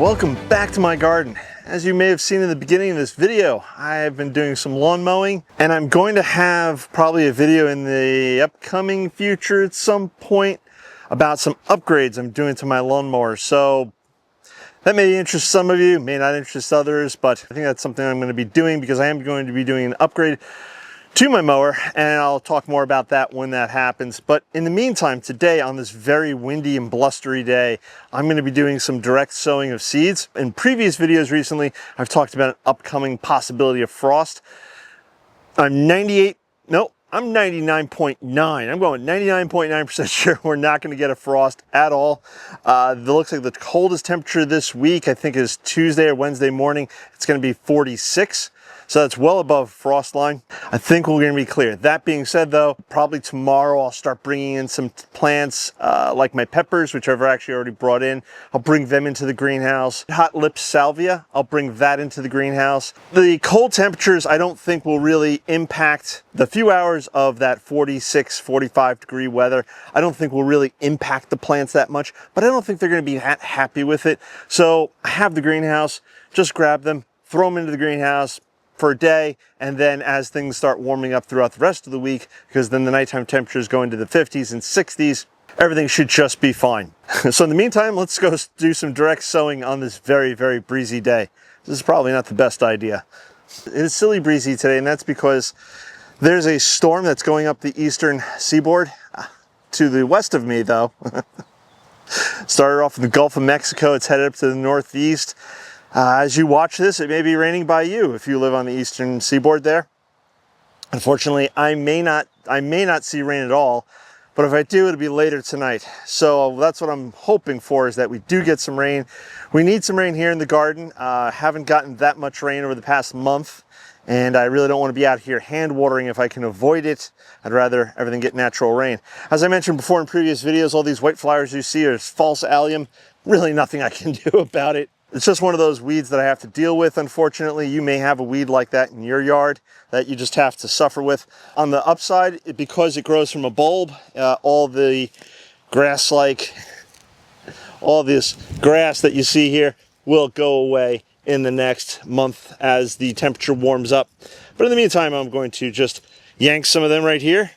Welcome back to my garden. As you may have seen in the beginning of this video, I have been doing some lawn mowing, and I'm going to have probably a video in the upcoming future at some point about some upgrades I'm doing to my lawnmower. So that may interest some of you, may not interest others, but I think that's something I'm going to be doing because I am going to be doing an upgrade to my mower, and I'll talk more about that when that happens. But in the meantime, today on this very windy and blustery day, I'm going to be doing some direct sowing of seeds. In previous videos recently, I've talked about an upcoming possibility of frost. I'm 99.9. I'm going 99.9% sure we're not going to get a frost at all. It looks like the coldest temperature this week, I think, is Tuesday or Wednesday morning. It's going to be 46. So that's well above frost line. I think we're going to be clear. That being said, though, probably tomorrow I'll start bringing in some plants like my peppers, which I've actually already brought in. I'll bring them into the greenhouse. Hot lip salvia, I'll bring that into the greenhouse. The cold temperatures I don't think will really impact the few hours of that 46, 45 degree weather. I don't think will really impact the plants that much, but I don't think they're going to be happy with it. So I have the greenhouse, just grab them, throw them into the greenhouse for a day, and then as things start warming up throughout the rest of the week, because then the nighttime temperatures go into the 50s and 60s, everything should just be fine. So in the meantime, let's go do some direct sowing on this very, very breezy day. This is probably not the best idea. It is silly breezy today, and that's because there's a storm that's going up the eastern seaboard. To the west of me, though, started off in the Gulf of Mexico, it's headed up to the northeast. As you watch this, it may be raining by you if you live on the eastern seaboard there. Unfortunately, I may not see rain at all, but if I do, it'll be later tonight. So that's what I'm hoping for, is that we do get some rain. We need some rain here in the garden. Haven't gotten that much rain over the past month, and I really don't want to be out here hand watering if I can avoid it. I'd rather everything get natural rain. As I mentioned before in previous videos, all these white flowers you see are false allium. Really nothing I can do about it. It's just one of those weeds that I have to deal with, unfortunately. You may have a weed like that in your yard that you just have to suffer with. On the upside, because it grows from a bulb, all the grass-like, all this grass that you see here will go away in the next month as the temperature warms up. But in the meantime, I'm going to just yank some of them right here.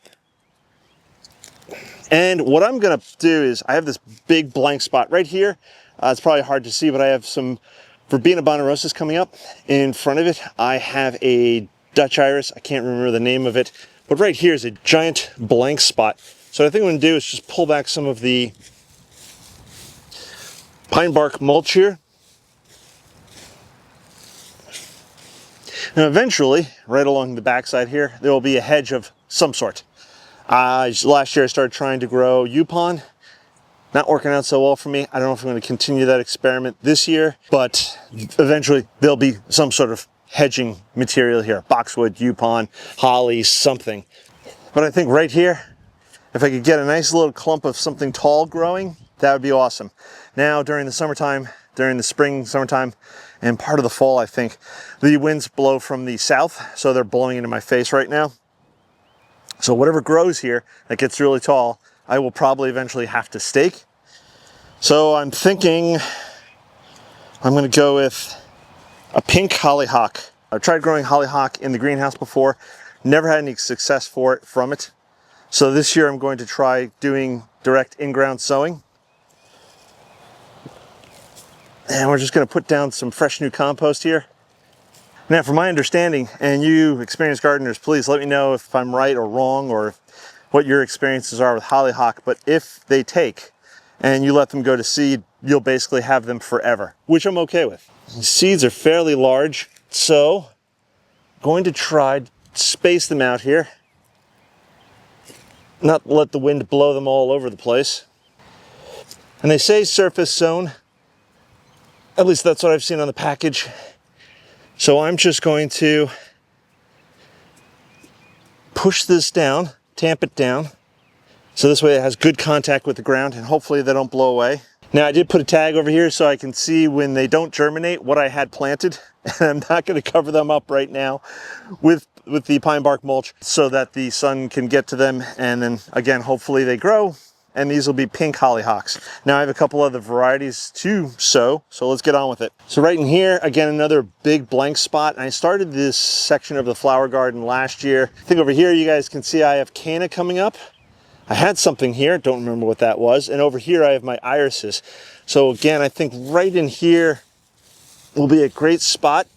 And what I'm going to do is, I have this big blank spot right here. It's probably hard to see, but I have some Verbena bonnerosa coming up. In front of it, I have a Dutch iris. I can't remember the name of it, but right here is a giant blank spot. So what I think I'm going to do is just pull back some of the pine bark mulch here. And eventually, right along the backside here, there will be a hedge of some sort. Last year I started trying to grow Yupon. Not working out so well for me. I don't know if I'm going to continue that experiment this year, but eventually there'll be some sort of hedging material here. Boxwood, Yupon, holly, something. But I think right here, if I could get a nice little clump of something tall growing, that would be awesome. Now, during the summertime, during the spring, summertime, and part of the fall, I think, the winds blow from the south, so they're blowing into my face right now. So whatever grows here that gets really tall, I will probably eventually have to stake. So I'm thinking I'm going to go with a pink hollyhock. I've tried growing hollyhock in the greenhouse before, never had any success from it. So this year I'm going to try doing direct in-ground sowing. And we're just going to put down some fresh new compost here. Now, from my understanding, and you experienced gardeners, please let me know if I'm right or wrong, or what your experiences are with hollyhock. But if they take and you let them go to seed, you'll basically have them forever, which I'm okay with. The seeds are fairly large, so I'm going to try to space them out here, not let the wind blow them all over the place. And they say surface sown, at least that's what I've seen on the package. So I'm just going to push this down, tamp it down, so this way it has good contact with the ground, and hopefully they don't blow away. Now, I did put a tag over here so I can see when they don't germinate what I had planted, and I'm not going to cover them up right now with the pine bark mulch so that the sun can get to them, and then again hopefully they grow and these will be pink hollyhocks. Now I have a couple other varieties to sow, so let's get on with it. So right in here, again, another big blank spot. And I started this section of the flower garden last year. I think over here you guys can see I have canna coming up. I had something here, don't remember what that was. And over here I have my irises. So again, I think right in here will be a great spot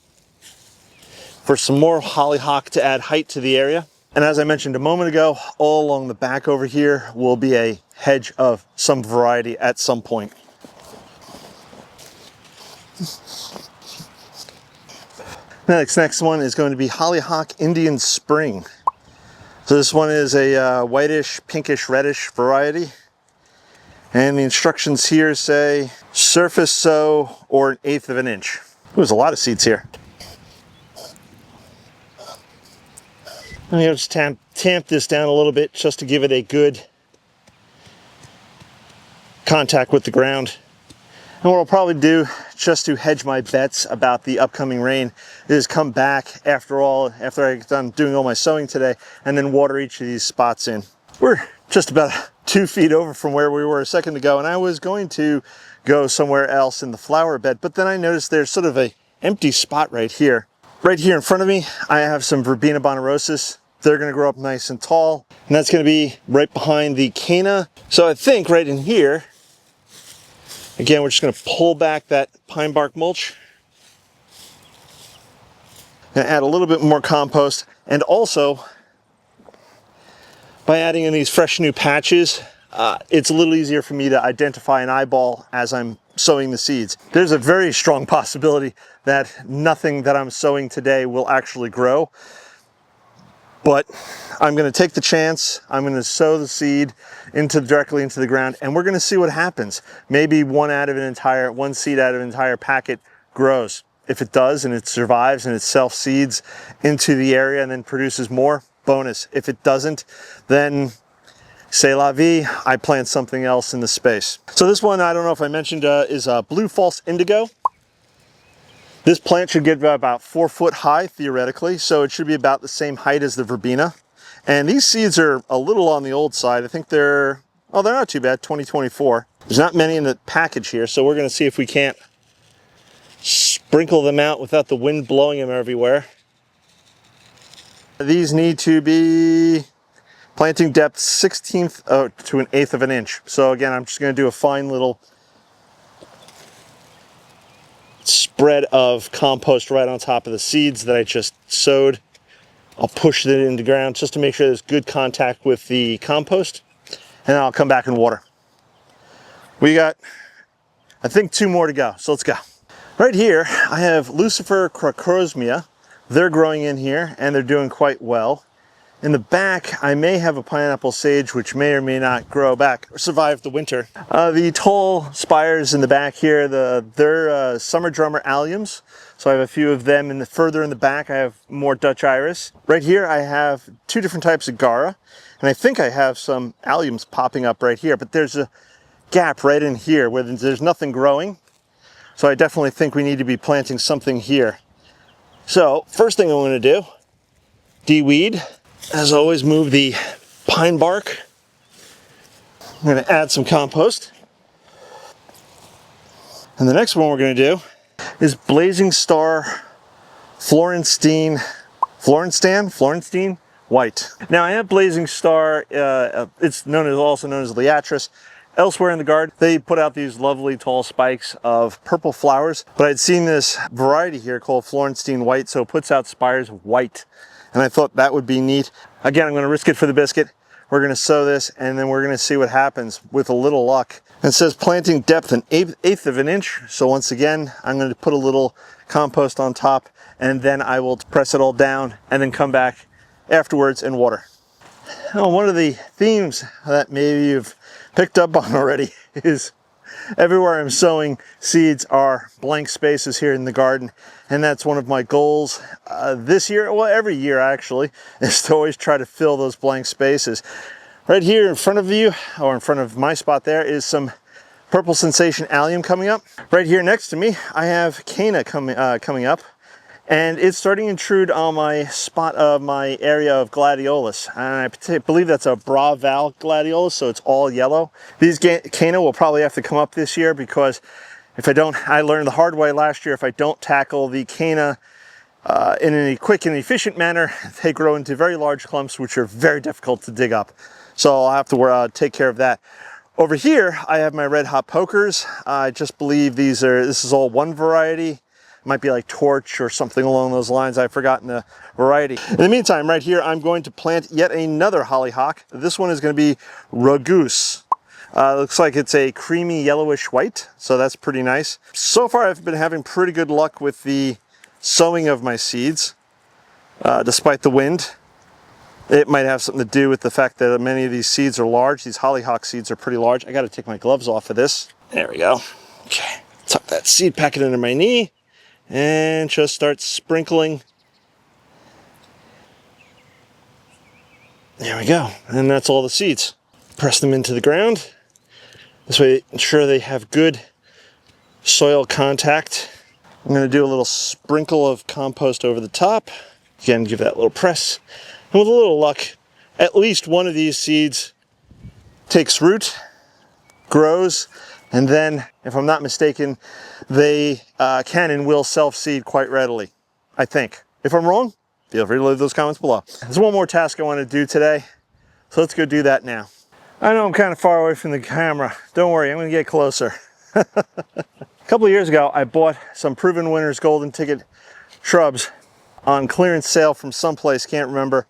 for some more hollyhock to add height to the area. And as I mentioned a moment ago, all along the back over here will be a hedge of some variety at some point. Next one is going to be Hollyhock Indian Spring. So this one is a whitish, pinkish, reddish variety. And the instructions here say surface sow or 1/8 of an inch. There's a lot of seeds here. I'm going to just tamp this down a little bit just to give it a good contact with the ground. And what I'll probably do, just to hedge my bets about the upcoming rain, is come back after I get done doing all my sowing today, and then water each of these spots in. We're just about 2 feet over from where we were a second ago, and I was going to go somewhere else in the flower bed, but then I noticed there's sort of a empty spot right here. Right here in front of me, I have some Verbena bonarosus. They're going to grow up nice and tall, and that's going to be right behind the canna. So I think right in here, again, we're just going to pull back that pine bark mulch and add a little bit more compost. And also, by adding in these fresh new patches, it's a little easier for me to identify an eyeball as I'm sowing the seeds. There's a very strong possibility that nothing that I'm sowing today will actually grow. But I'm going to take the chance. I'm going to sow the seed directly into the ground, and we're going to see what happens. Maybe one seed out of an entire packet grows. If it does and it survives and it self-seeds into the area and then produces more, bonus. If it doesn't, then c'est la vie, I plant something else in the space. So this one, I don't know if I mentioned, is Blue False Indigo. This plant should get about 4 foot high, theoretically, so it should be about the same height as the Verbena. And these seeds are a little on the old side. I think they're not too bad, 2024. There's not many in the package here, so we're gonna see if we can't sprinkle them out without the wind blowing them everywhere. These need to be planting depth 1/16 to 1/8 of an inch. So again, I'm just gonna do a fine little spread of compost right on top of the seeds that I just sowed. I'll push it into the ground just to make sure there's good contact with the compost, and then I'll come back and water. We got, I think, 2 more to go, so let's go. Right here, I have Lucifer crocosmia. They're growing in here, and they're doing quite well. In the back, I may have a pineapple sage, which may or may not grow back or survive the winter. The tall spires in the back here, they're summer drummer alliums. So I have a few of them. Further in the back, I have more Dutch iris. Right here, I have 2 different types of Gara. And I think I have some alliums popping up right here. But there's a gap right in here where there's nothing growing. So I definitely think we need to be planting something here. So first thing I'm going to do, de-weed. As always, move the pine bark. I'm going to add some compost. And the next one we're going to do is Blazing Star Florentine White. Now I have Blazing Star, it's also known as Liatris. Elsewhere in the garden, they put out these lovely tall spikes of purple flowers, but I'd seen this variety here called Florentine White, so it puts out spires of white. And I thought that would be neat. Again, I'm going to risk it for the biscuit. We're going to sow this, and then we're going to see what happens with a little luck. And it says planting depth 1/8 of an inch. So once again, I'm going to put a little compost on top, and then I will press it all down and then come back afterwards and water. Now, one of the themes that maybe you've picked up on already is everywhere I'm sowing seeds are blank spaces here in the garden, and that's one of my goals this year, well, every year actually, is to always try to fill those blank spaces. Right here in front of you, or in front of my spot there, is some Purple Sensation allium coming up. Right here next to me, I have canna coming up, And it's starting to intrude on my spot of my area of gladiolus. And I believe that's a Braval gladiolus, so it's all yellow. These Cana will probably have to come up this year because if I don't, I learned the hard way last year, if I don't tackle the Cana in a quick and efficient manner, they grow into very large clumps, which are very difficult to dig up. So I'll have to take care of that. Over here, I have my red hot pokers. I just believe this is all one variety. Might be like torch or something along those lines. I've forgotten the variety. In the meantime, right here, I'm going to plant yet another hollyhock. This one is going to be Raguse. Looks like it's a creamy yellowish white, so that's pretty nice. So far, I've been having pretty good luck with the sowing of my seeds, despite the wind. It might have something to do with the fact that many of these seeds are large. These hollyhock seeds are pretty large. I got to take my gloves off of this. There we go. Okay, tuck that seed packet under my knee. And just start sprinkling. There we go. And that's all the seeds. Press them into the ground. This way, ensure they have good soil contact. I'm going to do a little sprinkle of compost over the top. Again, give that a little press. And with a little luck, at least one of these seeds takes root, grows, and then, if I'm not mistaken, they can and will self-seed quite readily, I think. If I'm wrong, feel free to leave those comments below. There's one more task I want to do today, so let's go do that now. I know I'm kind of far away from the camera. Don't worry, I'm going to get closer. A couple of years ago, I bought some Proven Winners golden ticket shrubs on clearance sale from someplace, can't remember.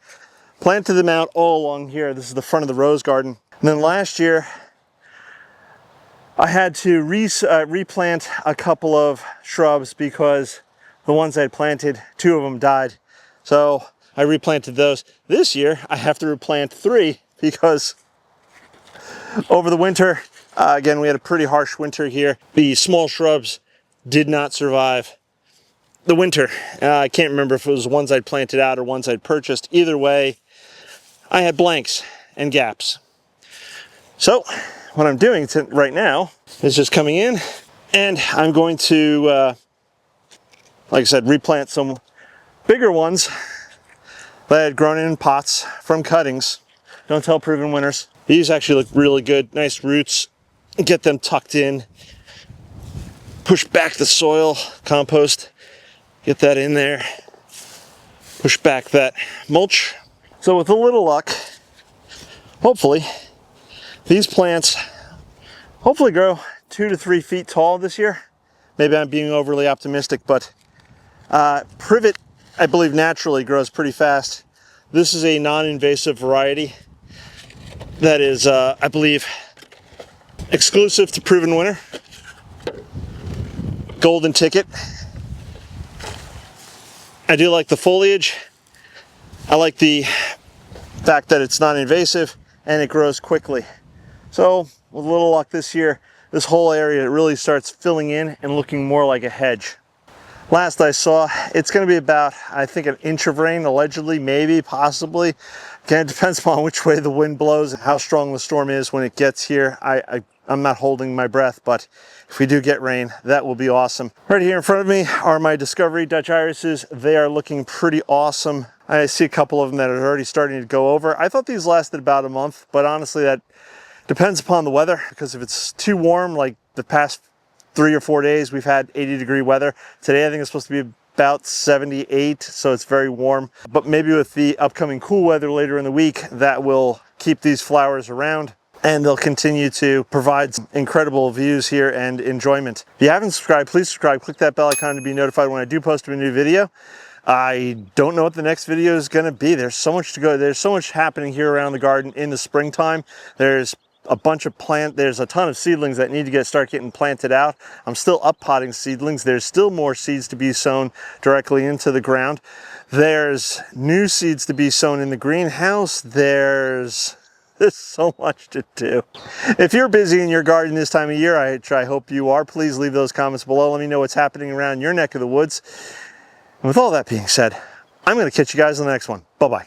Planted them out all along here. This is the front of the rose garden. And then last year, I had to replant a couple of shrubs because the ones I had planted, 2 of them died. So I replanted those. This year, I have to replant 3 because over the winter, again, we had a pretty harsh winter here. The small shrubs did not survive the winter. I can't remember if it was ones I'd planted out or ones I'd purchased. Either way, I had blanks and gaps. So what I'm doing right now is just coming in and I'm going to, like I said, replant some bigger ones that I had grown in pots from cuttings. Don't tell Proven Winners. These actually look really good, nice roots. Get them tucked in. Push back the soil, compost, get that in there. Push back that mulch. So with a little luck, hopefully, these plants hopefully grow 2 to 3 feet tall this year. Maybe I'm being overly optimistic, but privet, I believe, naturally grows pretty fast. This is a non-invasive variety that is, I believe, exclusive to Proven Winner. Golden ticket. I do like the foliage. I like the fact that it's non-invasive and it grows quickly. So with a little luck this year, this whole area really starts filling in and looking more like a hedge. Last I saw, it's going to be about, I think, an inch of rain, allegedly, maybe, possibly. Again, it depends upon which way the wind blows and how strong the storm is when it gets here. I'm not holding my breath, but if we do get rain, that will be awesome. Right here in front of me are my Discovery Dutch irises. They are looking pretty awesome. I see a couple of them that are already starting to go over. I thought these lasted about a month, but honestly, that depends upon the weather, because if it's too warm, like the past 3 or 4 days, we've had 80-degree weather. Today, I think it's supposed to be about 78, so it's very warm. But maybe with the upcoming cool weather later in the week, that will keep these flowers around and they'll continue to provide some incredible views here and enjoyment. If you haven't subscribed, please subscribe. Click that bell icon to be notified when I do post a new video. I don't know what the next video is going to be. There's so much to go. There's so much happening here around the garden in the springtime. There's a bunch of there's a ton of seedlings that need to start getting planted out. I'm still up potting seedlings. There's still more seeds to be sown directly into the ground. There's new seeds to be sown in the greenhouse. There's so much to do. If you're busy in your garden this time of year, I hope you are. Please leave those comments below. Let me know what's happening around your neck of the woods. And with all that being said, I'm going to catch you guys on the next one. Bye-bye.